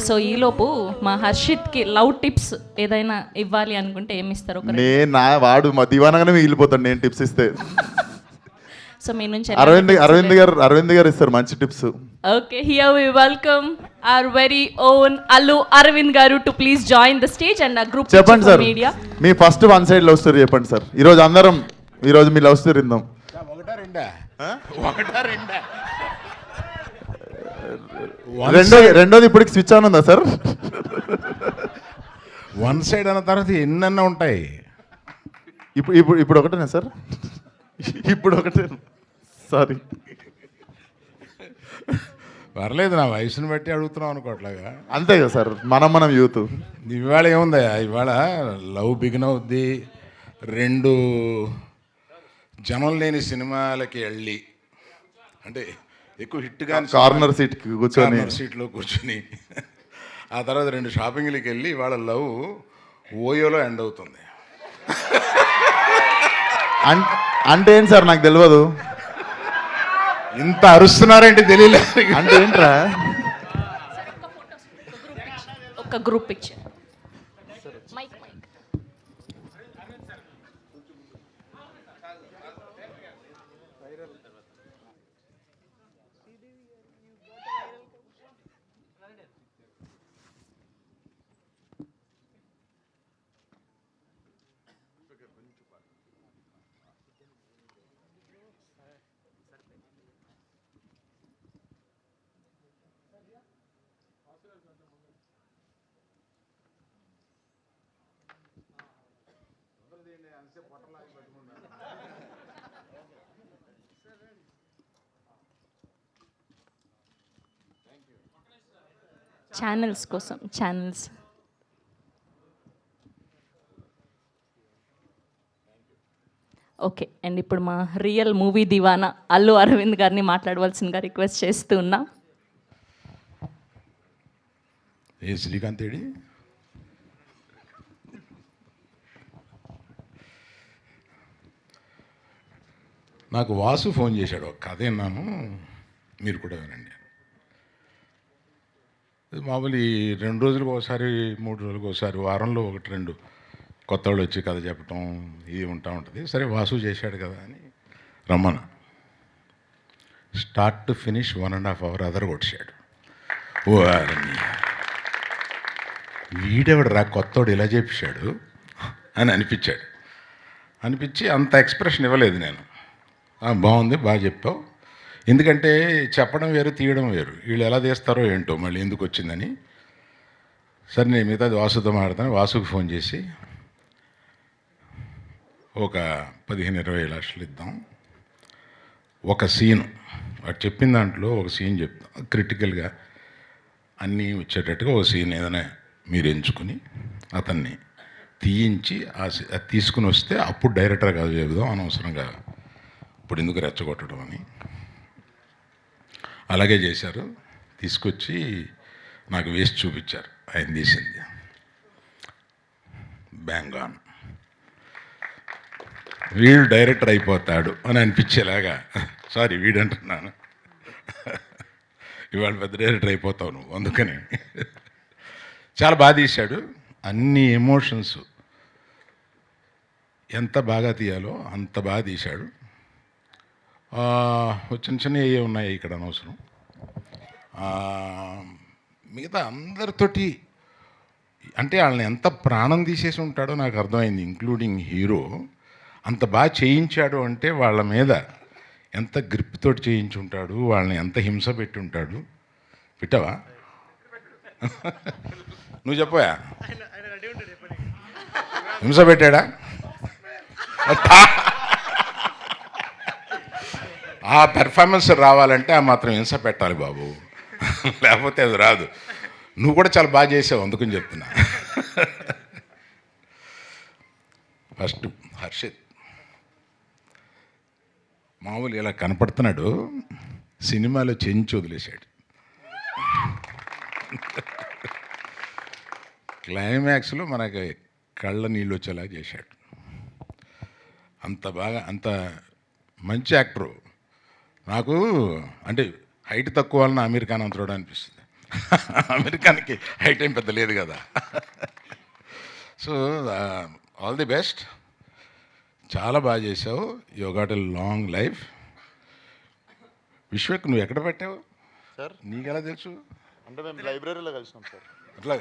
So ఈలోపు మా హర్షిత్కి love tips ఏదైనా ఇవ్వాలి అనుకుంటే ఏమి ఇస్తారు ఒక వాడు మా దివానగానే మిగిలిపోతాడు నేను టిప్స్ ఇస్తే. సో మీ నుంచి అరవింద్ గారు ఇస్తారు మంచి tips. Okay, here we welcome our very own Allu Aravind garu to please join the stage and group. చెప్పండి సార్, మీ first one side love story చెప్పండి సార్. ఈరోజు మీ లవ్ స్టోరీ విందాం. రెండోది ఇప్పటికి స్విచ్ ఆన్ ఉందా సార్? వన్ సైడ్ అన్న తర్వాత ఎన్నన్నా ఉంటాయి. ఇప్పుడు ఒకటేనా సార్? ఇప్పుడు ఒకటే, సారీ. పర్లేదు, నా వయసుని బట్టి అడుగుతున్నాం అనుకోవట్లాగా. అంతే కదా సార్, మనం యూత్. ఇవాళ ఏముందా, ఇవాళ లవ్ బిగిన్ అవుద్ది. 2 జనం లేని సినిమాలకి వెళ్ళి, అంటే ఎక్కువ హిట్ కానీ కార్నర్ సీట్లో కూర్చొని ఆ తర్వాత 2 షాపింగ్లకి వెళ్ళి ఇవాళ లవ్ ఓయోలో ఎండ్ అవుతుంది. అంటే ఏంటి సార్, నాకు తెలియదు. ఇంత అరుస్తున్నారేంటి తెలియలేదు. అంటే ఏంట్రా? ఒక గ్రూప్ పిక్చర్. ఛానల్స్ కోసం ఛానల్స్. ఓకే, అండ్ ఇప్పుడు మా రియల్ మూవీ దివానా అల్లు అరవింద్ గారిని మాట్లాడవలసిందిగా రిక్వెస్ట్ చేస్తూ ఉన్నా. ఏ శ్రీకాంత్ ఏడి? నాకు వాసు ఫోన్ చేశాడు, ఒక కథ విన్నాను, మీరు కూడా వినండి. మామూలు ఈ 2 రోజులకు ఒకసారి 3 రోజులకు ఒకసారి వారంలో 1-2 కొత్త వాళ్ళు వచ్చి కథ చెప్పటం ఇది ఉంటుంది. సరే వాసు చేశాడు కదా అని రమ్మన. స్టార్ట్ టు ఫినిష్ 1.5 hour అదర్ కొట్టాడు. ఓ వీడెవడు రా కొత్తోడు ఇలా చేపించాడు అని అనిపించి అంత ఎక్స్ప్రెషన్ ఇవ్వలేదు నేను. బాగుంది, బాగా చెప్పావు. ఎందుకంటే చెప్పడం వేరు, తీయడం వేరు. వీళ్ళు ఎలా తీస్తారో ఏంటో, మళ్ళీ ఎందుకు వచ్చిందని. సరే నేను మిగతాది వాసుతో మాట్లాడతాను. వాసుకు ఫోన్ చేసి ఒక 15-20 లక్షలు ఇద్దాం, ఒక సీను వాడు చెప్పిన దాంట్లో ఒక సీన్ చెప్తాం, క్రిటికల్గా అన్నీ వచ్చేటట్టుగా ఒక సీన్ ఏదైనా మీరు ఎంచుకుని అతన్ని తీయించి అది తీసుకుని వస్తే అప్పుడు డైరెక్టర్ కాదు చెబుదాం, అనవసరంగా ఇప్పుడు ఎందుకు రెచ్చగొట్టడం అని. అలాగే చేశారు. తీసుకొచ్చి నాకు వేసి చూపించారు, ఆయన తీసింది. Bang on. వీడు డైరెక్టర్ అయిపోతాడు అని అనిపించేలాగా, సారీ వీడంటున్నాను, ఇవాళ పెద్ద డైరెక్టర్ అయిపోతావు నువ్వు, అందుకని. చాలా బాగా తీశాడు. అన్ని ఎమోషన్స్ ఎంత బాగా తీయాలో అంత బాగా తీశాడు. చిన్న ఏ ఉన్నాయి ఇక్కడ అనవసరం. మిగతా అందరితోటి అంటే వాళ్ళని ఎంత ప్రాణం తీసేసి ఉంటాడో నాకు అర్థమైంది, ఇంక్లూడింగ్ హీరో. అంత బాగా చేయించాడు అంటే వాళ్ళ మీద ఎంత గ్రిప్ తోటి చేయించి ఉంటాడు, వాళ్ళని ఎంత హింస పెట్టి ఉంటాడు. పెట్టావా? నువ్వు చెప్పవా? హింస పెట్టాడా? ఆ పెర్ఫార్మెన్స్ రావాలంటే ఆ మాత్రం హింస పెట్టాలి బాబు, లేకపోతే అది రాదు. నువ్వు కూడా చాలా బాగా చేసావు, అందుకని చెప్తున్నా. ఫస్ట్ హర్షిత్ మామూలు ఇలా కనపడుతున్నాడు, సినిమాలో చెంచి వదిలేశాడు. క్లైమాక్స్లో మనకి కళ్ళ నీళ్ళు వచ్చేలా చేశాడు. అంత బాగా, అంత మంచి యాక్టరు. నాకు అంటే హైట్ తక్కువ వాళ్ళని అమీర్ ఖాన్ అంతడు అనిపిస్తుంది. అమెరికానికి హైట్ ఏం పెద్ద లేదు కదా. సో ఆల్ ది బెస్ట్, చాలా బాగా చేసావు. You got a long life. Vishwak నువ్వు ఎక్కడ పెట్టావు సార్ నీకెలా తెలుసు? అంటే మేము లైబ్రరీలో కలిసినాం సార్. అట్లా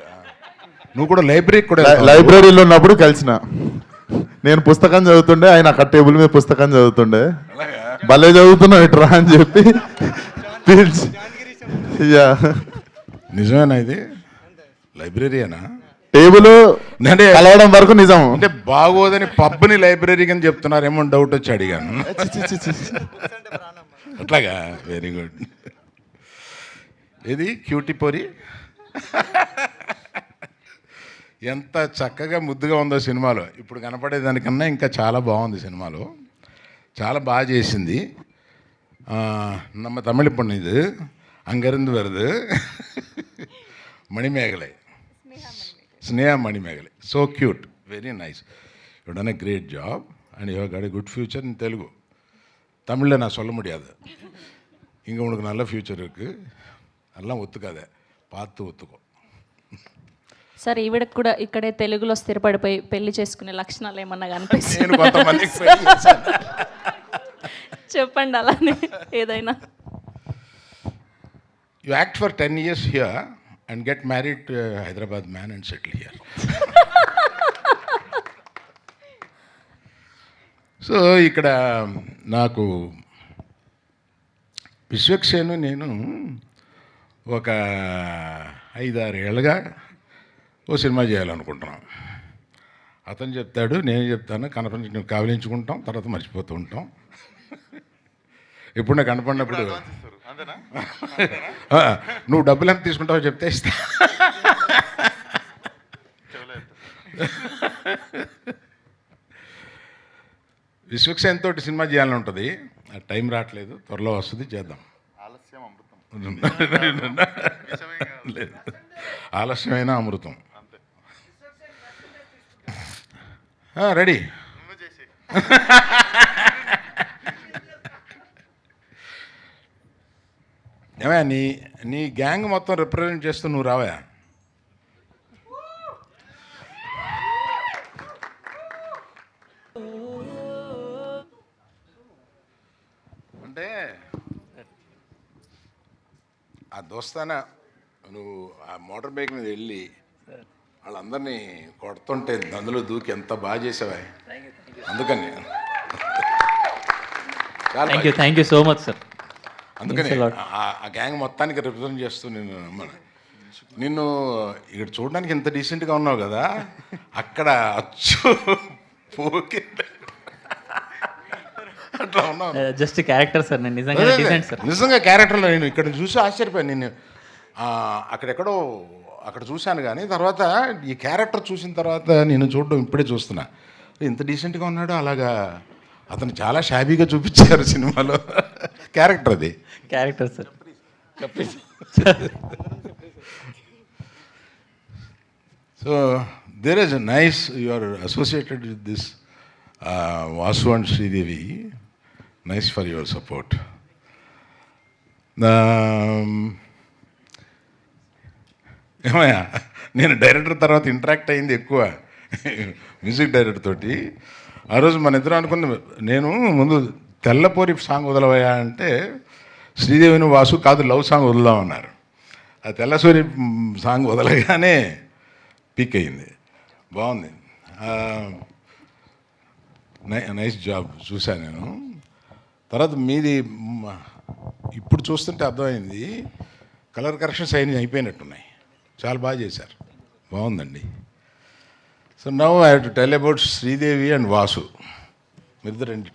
నువ్వు కూడా లైబ్రరీకి కూడా లైబ్రరీలో ఉన్నప్పుడు కలిసిన. నేను పుస్తకం చదువుతుండే, ఆయన అక్కడ టేబుల్ మీద పుస్తకం చదువుతుండే. అలాగా? భలే చదువుతున్నావు ఇట్రా అని చెప్పి పిలిచి యా నిజమేనా ఇది? లైబ్రరీనా? టేబుల్ అంటే కలవడం వరకు నిజం. అంటే బాగోదని పబ్ని లైబ్రరీ అని చెప్తున్నారేమో డౌట్ వచ్చి అడిగాను. అట్లాగా, వెరీ గుడ్. ఇది క్యూటీ పొరి ఎంత చక్కగా ముద్దుగా ఉందో సినిమాలో. ఇప్పుడు కనపడేదానికన్నా ఇంకా చాలా బాగుంది సినిమాలో, చాలా బాగా చేసింది. நம்ம தமிழ் பொண்ணு இது, அங்கேருந்து வருது. Manimegalai, Sneha Manimegalai. So cute, very nice. You done a great job and you got a good future in Telugu. தமிழில் நான் சொல்ல முடியாது. இங்கே உனக்கு நல்ல ஃப்யூச்சர் இருக்குது, அதெல்லாம் ஒத்துக்காத, பார்த்து ஒத்துக்கோ. సార్ ఈవిడకు కూడా ఇక్కడే తెలుగులో స్థిరపడిపోయి పెళ్లి చేసుకునే లక్షణాలు ఏమన్నా కనిపిస్తాయి? నేను కొంతమందికి పెళ్లి చేశాను. చెప్పండి అలానే ఏదైనా. You act for 10 years here and get married to a Hyderabad man and settle here. So ఇక్కడ నాకు విశ్వక్సేను నేను ఒక 5-6 ఏళ్ళుగా ఓ సినిమా చేయాలనుకుంటున్నాం. అతను చెప్తాడు, నేను చెప్తాను, కనపడి కావలించుకుంటాం, తర్వాత మర్చిపోతూ ఉంటాం. ఇప్పుడు నాకు కనపడినప్పుడు నువ్వు డబ్బులు ఎంత తీసుకుంటావో చెప్తే ఇస్తా. విశ్వక్సేన్ తోటి సినిమా చేయాలని ఉంటుంది, ఆ టైం రావట్లేదు, త్వరలో వస్తుంది, చేద్దాం. లేదు, ఆలస్యమైన అమృతం. రెడీ. ఏమయ్యా, నీ గ్యాంగ్ మొత్తం రిప్రజెంట్ చేస్తూ నువ్వు రావా? అంటే ఆ దోస్తానా నువ్వు ఆ మోటార్ బైక్ మీద వెళ్ళి వాళ్ళందరినీ కొడుతుంటే అందులో దూకి ఎంత బాగా చేసావా, అందుకని thank you so much sir. అందుకని ఆ గ్యాంగ్ మొత్తానికి రిప్రజెంట్ చేస్తూ నిన్ను ఇక్కడ చూడడానికి ఇంత డీసెంట్గా ఉన్నావు కదా, అక్కడ అచ్చు పోకి అట్లా ఉన్నావు. జస్ట్ క్యారెక్టర్ సార్, నేను నిజంగా డీసెంట్ సార్. నిజంగా క్యారెక్టర్లో నేను ఇక్కడ చూసి ఆశ్చర్యపోయాను. నేను అక్కడెక్కడో అక్కడ చూశాను, కానీ తర్వాత ఈ క్యారెక్టర్ చూసిన తర్వాత నేను చూడడం ఇప్పుడే చూస్తున్నా, ఇంత డీసెంట్గా ఉన్నాడు. అలాగా అతను చాలా షాబీగా చూపించారు సినిమాలో. క్యారెక్టర్ అది character sir. So there is nice, you are associated with this Vasu and Sridevi. Nice for your support. ఏమయ్యా, నేను డైరెక్టర్ తర్వాత ఇంటరాక్ట్ అయింది ఎక్కువ మ్యూజిక్ డైరెక్టర్ తోటి. ఆ రోజు మన ఇద్దరు అనుకున్న, నేను ముందు తెల్లపోరి సాంగ్ వదలవయా అంటే శ్రీదేవిని వాసు కాదు లవ్ సాంగ్ వదులుదామన్నారు. ఆ తెల్లసూరి సాంగ్ వదలగానే పీక్ అయింది, బాగుంది. నైస్ జాబ్ చూశాను నేను. తర్వాత మీది ఇప్పుడు చూస్తుంటే అర్థమైంది, కలర్ కరెక్షన్స్ అయిపోయినట్టున్నాయి, చాలా బాగా చేశారు, బాగుందండి. So now I have to tell about Sridevi and Vasu. మీరిద్దరండి.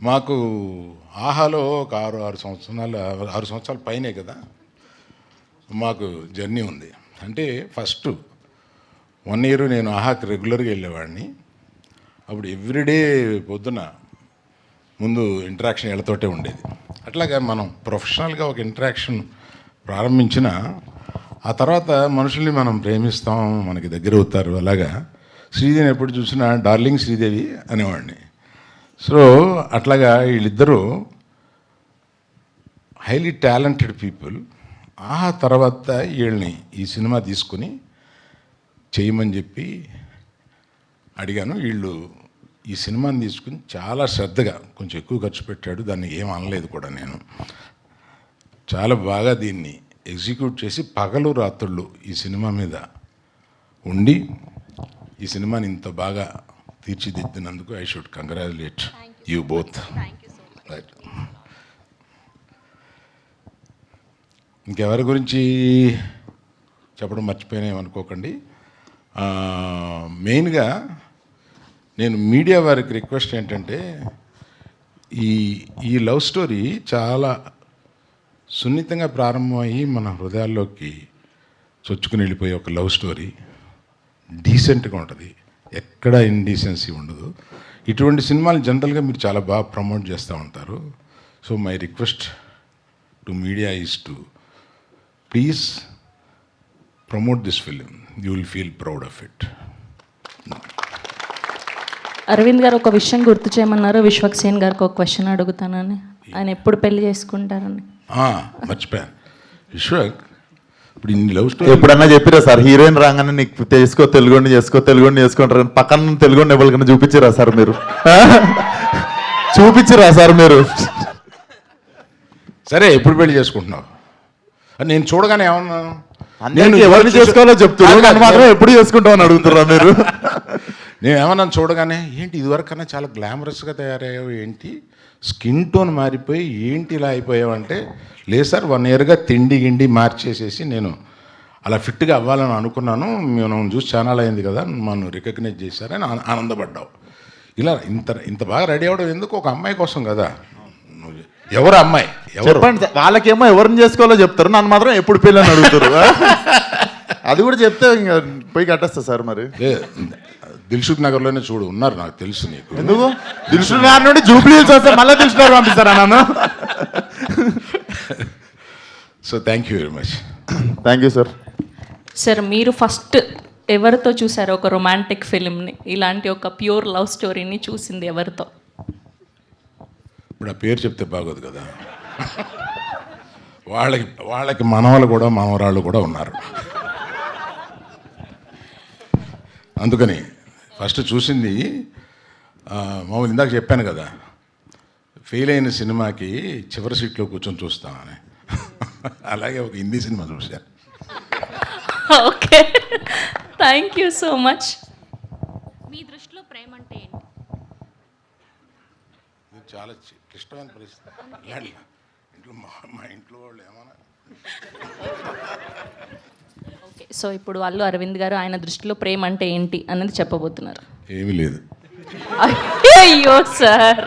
మాకు ఆహాలో ఒక 6 సంవత్సరాల పైనే కదా మాకు జర్నీ ఉంది. అంటే ఫస్ట్ 1 year నేను ఆహాకి రెగ్యులర్గా వెళ్ళేవాడిని. అప్పుడు ఎవ్రీడే పొద్దున ముందు ఇంటరాక్షన్ వీళ్ళతోటే ఉండేది. అట్లాగా మనం ప్రొఫెషనల్గా ఒక ఇంటరాక్షన్ ప్రారంభించిన ఆ తర్వాత మనుషుల్ని మనం ప్రేమిస్తాం, మనకి దగ్గర అవుతారు. అలాగా శ్రీదేవిని ఎప్పుడు చూసినా డార్లింగ్ శ్రీదేవి అనేవాడిని. సో అట్లాగా వీళ్ళిద్దరూ హైలీ టాలెంటెడ్ పీపుల్. ఆ తర్వాత వీళ్ళని ఈ సినిమా తీసుకుని చేయమని చెప్పి అడిగాను. వీళ్ళు ఈ సినిమాని తీసుకుని చాలా శ్రద్ధగా, కొంచెం ఎక్కువ ఖర్చు పెట్టాడు, దాన్ని ఏం అనలేదు కూడా నేను. చాలా బాగా దీన్ని ఎగ్జిక్యూట్ చేసి పగలు రాత్రుళ్ళు ఈ సినిమా మీద ఉండి ఈ సినిమాని ఇంత బాగా తీర్చిదిద్దినందుకు I should congratulate you both. Right. ఇంకెవరి గురించి చెప్పడం మర్చిపోయినామనుకోకండి. మెయిన్గా నేను మీడియా వారికి రిక్వెస్ట్ ఏంటంటే, ఈ లవ్ స్టోరీ చాలా సున్నితంగా ప్రారంభమయ్యి మన హృదయాల్లోకి చొచ్చుకుని వెళ్ళిపోయే ఒక లవ్ స్టోరీ. డీసెంట్గా ఉంటుంది, ఎక్కడ ఇండీసెన్సీ ఉండదు. ఇటువంటి సినిమాలు జనరల్గా మీరు చాలా బాగా ప్రమోట్ చేస్తూ ఉంటారు. So my request to media is to please promote this film. You will feel proud of it. Arvind garu ఒక విషయం గుర్తు చేయమన్నారు. విశ్వక్సేన్ గారికి ఒక క్వశ్చన్ అడుగుతానని. ఆయన ఎప్పుడు పెళ్లి చేసుకుంటారని. మర్చిపోయాను. విశ్వక్, ఇప్పుడు ఇన్ని లవ్ స్టోరీ ఎప్పుడన్నా చెప్పిరా సార్, హీరోయిన్ రాగానే నీకు చేసుకో తెలుగుని చేసుకుంటారు, పక్కన తెలుగుని ఎవరికైనా చూపించిరా సార్ మీరు? చూపించిరా సార్ మీరు? సరే, ఎప్పుడు పెళ్లి చేసుకుంటున్నావు? నేను చూడగానే ఏమన్నాను? నేను ఎవరిని చేసుకోవాలో చెప్తున్నాను, నన్ను మాత్రం ఎప్పుడు చేసుకుంటావు అని అడుగుతున్నా మీరు. నేను ఏమన్నా చూడగానే, ఏంటి ఇదివరకన్నా చాలా గ్లామరస్గా తయారయ్యావు, ఏంటి స్కిన్ టోన్ మారిపోయి ఏంటి ఇలా అయిపోయావు అంటే, లేదు సార్ 1 ఇయర్గా తిండి గిండి మార్చేసేసి నేను అలా ఫిట్గా అవ్వాలని అనుకున్నాను, మనం చూసి ఛానల్ అయింది కదా, మనం రికగ్నైజ్ చేశారని ఆనందపడ్డావు. ఇలా ఇంత బాగా రెడీ అవ్వడం ఎందుకు? ఒక అమ్మాయి కోసం కదా. ఎవరు అమ్మాయి? చెప్పండి సార్. వాళ్ళకేమో ఎవరిని చేసుకోవాలో చెప్తారు, నన్ను మాత్రం ఎప్పుడు పెళ్ళి అని అడుగుతారు. అది కూడా చెప్తే ఇంకా పోయి కట్టేస్తా సార్. మరి దిల్సుఖ్ నగర్లోనే చూడు ఉన్నారు, నాకు తెలుసు. నీకు ఎందుకు దిల్సుఖ్ నగర్ నుండి జూబ్లీ హిల్స్ వస్తే మళ్ళీ దిల్సుఖ్ నగర్ పంపిస్తారా నన్ను? So thank you very much. Thank you sir. Sir, మీరు ఫస్ట్ ఎవరితో చూసారు ఒక రొమాంటిక్ ఫిలింని? ఇలాంటి ఒక ప్యూర్ లవ్ స్టోరీని చూసింది ఎవరితో? ఇప్పుడు ఆ పేరు చెప్తే బాగోదు కదా. వాళ్ళకి మనవాళ్ళు కూడా మనవరాళ్ళు కూడా ఉన్నారు. అందుకని ఫస్ట్ చూసింది మామూలు ఇందాక చెప్పాను కదా, ఫెయిల్ అయిన సినిమాకి చివరి సీట్లో కూర్చొని చూస్తామని. అలాగే ఒక హిందీ సినిమా చూశాను. Okay, thank you so much. మీ దృష్టిలో ప్రేమ అంటే ఏంటి? ఇది చాలా క్లిష్టమైన పరిస్థితి. ఇంట్లో మా ఇంట్లో వాళ్ళు ఏమన్నా. ఓకే, సో ఇప్పుడు అల్లు అరవింద్ గారు ఆయన దృష్టిలో ప్రేమ అంటే ఏంటి అన్నది చెప్పబోతున్నారు. ఏమీ లేదు. అయ్యో సార్.